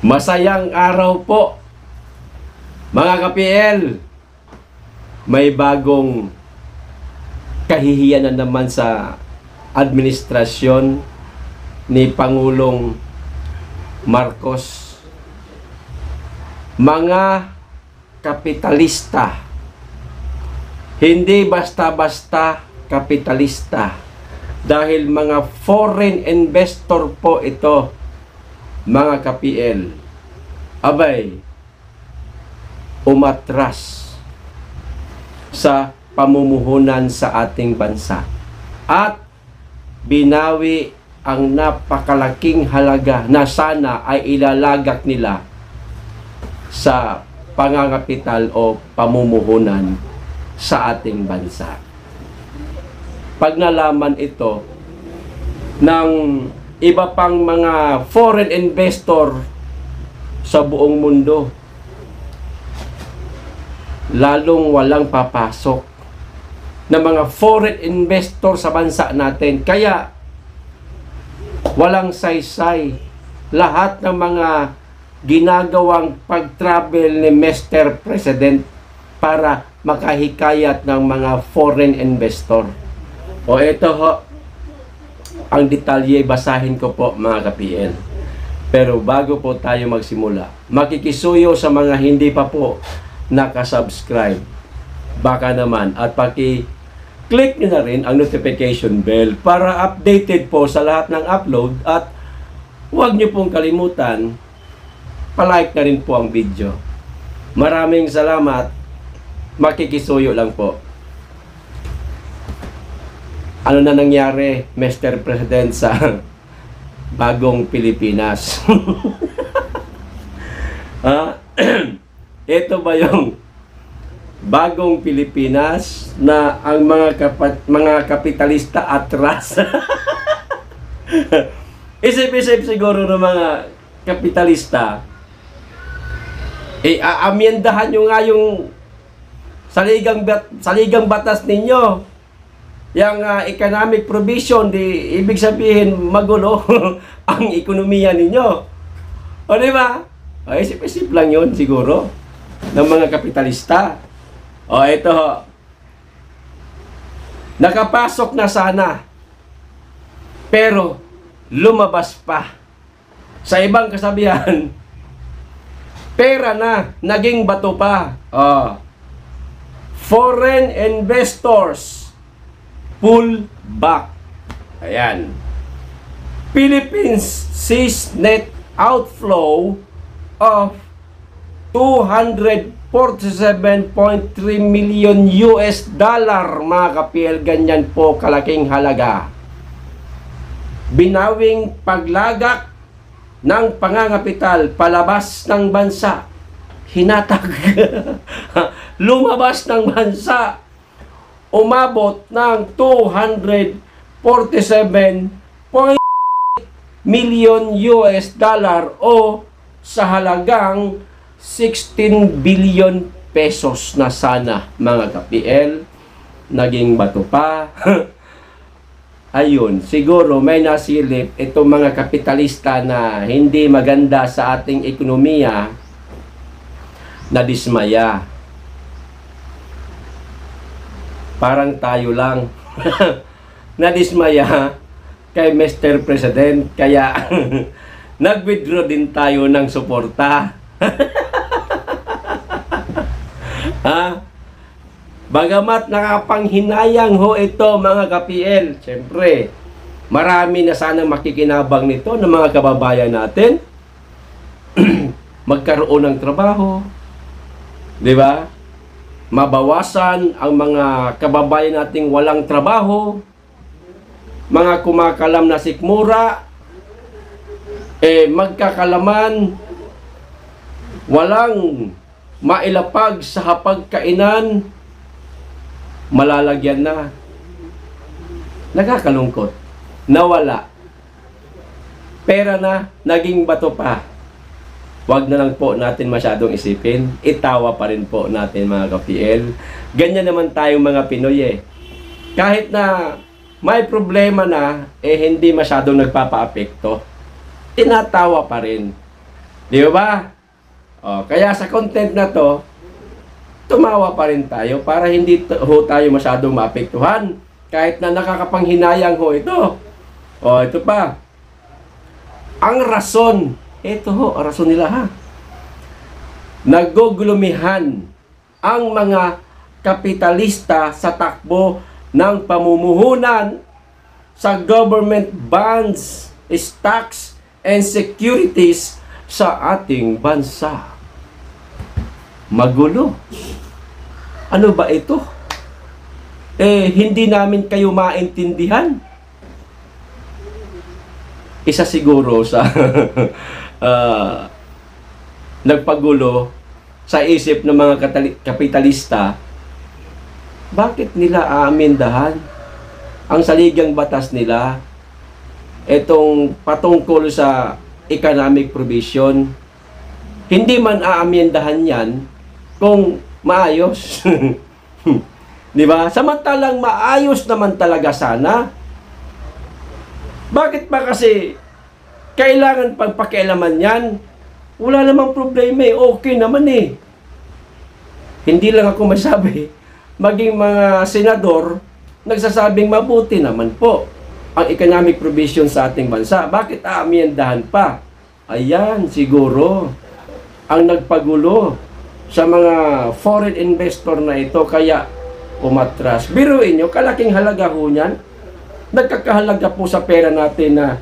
Masayang araw po, mga ka-PL. May bagong kahihiyan na naman sa administrasyon ni Pangulong Marcos. Mga kapitalista, hindi basta-basta kapitalista, dahil mga foreign investor po ito, mga ka-PL. Abay, umatras sa pamumuhunan sa ating bansa at binawi ang napakalaking halaga na sana ay ilalagak nila sa pangangapital o pamumuhunan sa ating bansa. Pag nalaman ito ng iba pang mga foreign investor sa buong mundo, lalong walang papasok na mga foreign investor sa bansa natin. Kaya walang saysay lahat ng mga ginagawang pag-travel ni Mr. President para makahikayat ng mga foreign investor. O ito ho, ang detalye, basahin ko po, mga ka-PL. Pero bago po tayo magsimula, makikisuyo sa mga hindi pa po nakasubscribe, baka naman at paki-click nyo na rin ang notification bell para updated po sa lahat ng upload, at huwag nyo pong kalimutan palike na rin po ang video. Maraming salamat, makikisuyo lang po. Ano na nangyari, Mr. President, sa bagong Pilipinas? Ito ba yung bagong Pilipinas na ang mga kapitalista atras? Isip-isip siguro ng mga kapitalista, aamyendahan nyo nga yung saligang batas ninyo, yung economic provision, di ibig sabihin magulo ang ekonomiya ninyo. O di ba? Isip-isip lang yun siguro ng mga kapitalista. O ito, nakapasok na sana, pero lumabas pa. Sa ibang kasabihan, pera na, naging bato pa. Foreign investors pull back. Ayan. Philippines sees net outflow of 247.3 million US dollar, mga ka-PL. Ganyan po kalaking halaga. Binawing paglagak ng pangangapital palabas ng bansa. Hinatag. Lumabas ng bansa. Umabot ng 247 million US dollar o sa halagang 16 billion pesos na sana, mga ka-PL. Naging bato pa. Ayun, siguro may nasilip itong mga kapitalista na hindi maganda sa ating ekonomiya, na dismaya. Parang tayo lang nadismaya kay Mr. President, kaya nag-withdraw din tayo ng suporta. Bagamat nakapanghinayang ho ito, mga ka-PL, siyempre marami na sanang makikinabang nito ng mga kababayan natin. Magkaroon ng trabaho, di ba? Mabawasan ang mga kababayan nating walang trabaho, mga kumakalam na sikmura, magkakalaman, walang mailapag sa hapagkainan, malalagyan na. Nakakalungkot. Nawala. Pera na, naging bato pa. Wag na lang po natin masyadong isipin. Itawa pa rin po natin, mga ka-PL. Ganyan naman tayong mga Pinoy Kahit na may problema na, hindi masyadong nagpapa-apekto. Tinatawa pa rin. Di ba? O, kaya sa content na to, tumawa pa rin tayo para hindi tayo masyadong maapektuhan. Kahit na nakakapanghinayang ho ito. O, ito pa. Ang rason. Ito ho, ang rason nila ha. Nagugulumihan ang mga kapitalista sa takbo ng pamumuhunan sa government bonds, stocks, and securities sa ating bansa. Magulo. Ano ba ito? Hindi namin kayo maintindihan. Isa siguro sa nagpagulo sa isip ng mga kapitalista, bakit nila aamindahan ang saligang batas nila, itong patungkol sa economic provision? Hindi man aamindahan yan kung maayos. Di ba? Samantalang maayos naman talaga sana. Bakit ba kasi kailangan pagpakialaman yan? Wala namang problema eh. Okay naman eh. Hindi lang ako masabi. Maging mga senador, nagsasabing mabuti naman po ang economic provision sa ating bansa. Bakit aamiendahan pa? Ayan, siguro ang nagpagulo sa mga foreign investor na ito, kaya umatras. Biruin nyo, kalaking halaga ho niyan. Nagkakahalaga po sa pera natin na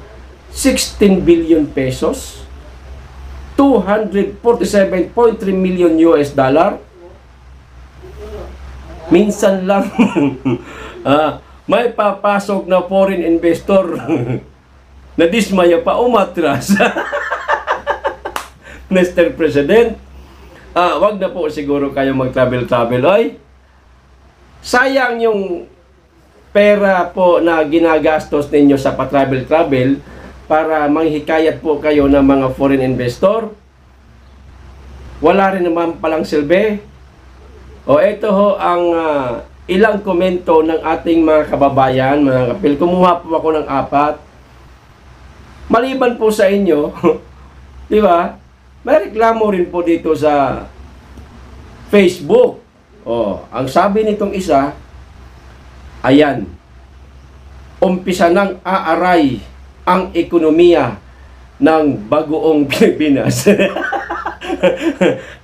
16 billion pesos, 247.3 million US dollar. Minsan lang may papasok na foreign investor na dismaya pa, umatras. Mr. President, wag na po siguro kayo mag-travel-travel. Ay, sayang yung pera po na ginagastos ninyo sa pa-travel-travel para manghikayat po kayo ng mga foreign investor. Wala rin naman palang silbi. O ito ho ang ilang komento ng ating mga kababayan, mga kapil. Kumuha po ako ng 4. Maliban po sa inyo, di ba? May reklamo rin po dito sa Facebook. O, ang sabi nitong isa, ayan, umpisa ng aaray ang ekonomiya ng bagoong Pilipinas.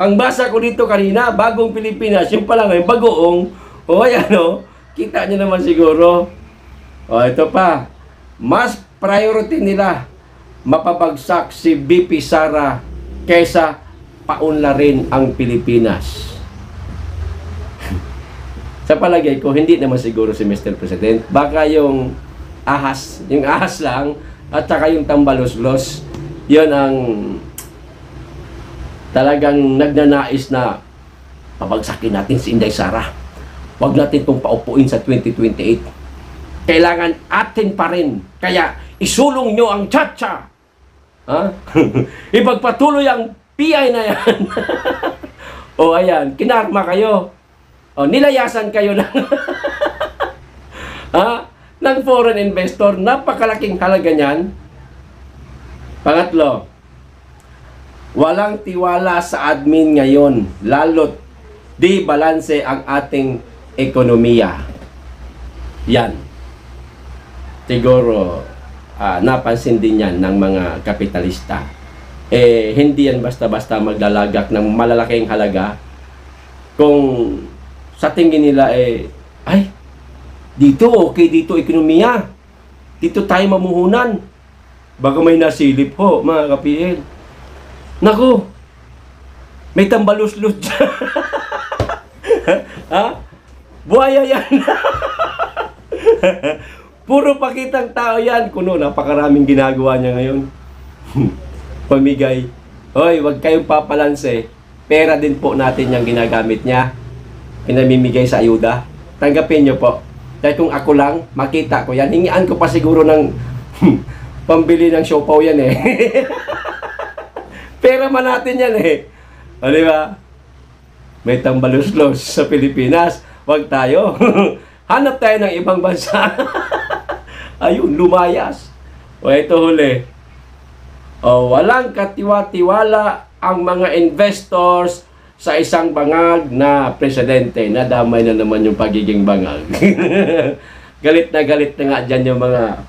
Ang basa ko dito kanina, bagong Pilipinas, yung pala ngayon, bagoong. O, ayan o, kita nyo naman siguro. O, ito pa, mas priority nila mapabagsak si BP Sara kaysa paunlarin ang Pilipinas. Sa palagay ko, hindi naman siguro si Mr. President. Baka yung ahas lang, at saka yung tambalos-los, yun ang talagang nagnanais na pabagsakin natin si Inday Sara. Huwag natin itong paupuin sa 2028. Kailangan atin pa rin. Kaya isulong nyo ang Chacha. Ha? Ipagpatuloy ang PI na yan. O ayan, kinarma kayo. O, nilayasan kayo ng ng foreign investor. Napakalaking halaga niyan. Pangatlo, walang tiwala sa admin ngayon, lalo't di balanse ang ating ekonomiya. Yan. Siguro napansin din yan ng mga kapitalista. Hindi yan basta-basta maglalagak ng malalaking halaga kung sa tingin nila ay, dito okay, dito ekonomiya, dito tayo mamuhunan. Baga may nasilip ho, mga kapiel. Naku, may tambalus-lus dyan. Ha? Buhaya yan. Puro pakitang tao yan. Kuno, napakaraming ginagawa niya ngayon. Pamigay. Hoy, wag kayong papalanse. Pera din po natin yung ginagamit niya. Pinamimigay sa ayuda. Tanggapin niyo po. Dahil kung ako lang, makita ko yan. Hingian ko pa siguro ng pambili ng siopaw yan eh. Pera man natin yan eh. O, di ba? May tambalos-los sa Pilipinas. Wag tayo. Hanap tayo ng ibang bansa. Ayun, lumayas. O, ito huli. O walang katiwa-tiwala ang mga investors sa isang bangag na presidente. Nadamay na naman yung pagiging bangag. Galit na nga dyan yung mga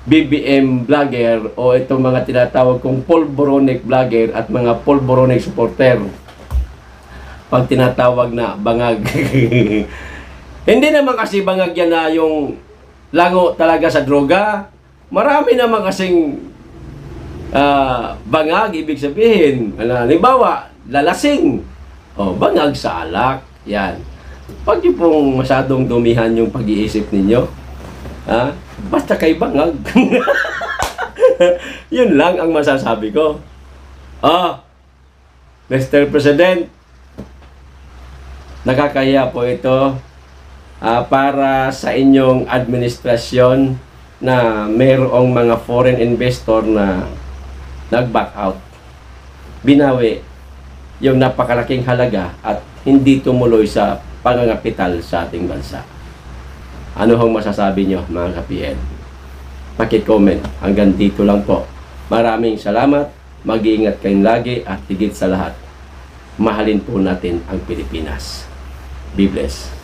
BBM vlogger o itong mga tinatawag kong polboronic vlogger at mga polboronic supporter. Pag tinatawag na bangag. Hindi naman kasi bangag yan na yung lango talaga sa droga. Marami naman kasing bangag, ibig sabihin. Halimbawa, lalasing. O, bangag sa alak. Yan. Pag yung pong masyadong dumihan yung pag-iisip ninyo, basta kay bangag. Yun lang ang masasabi ko. Mr. President, nakakaya po ito para sa inyong administrasyon na mayroong mga foreign investor na nag-back out. Binawi yung napakalaking halaga at hindi tumuloy sa pangangapital sa ating bansa. Ano hong masasabi nyo, mga ka-PN? Paki-comment. Hanggang dito lang po. Maraming salamat. Mag-iingat kayong lagi at higit sa lahat, mahalin po natin ang Pilipinas. Be blessed.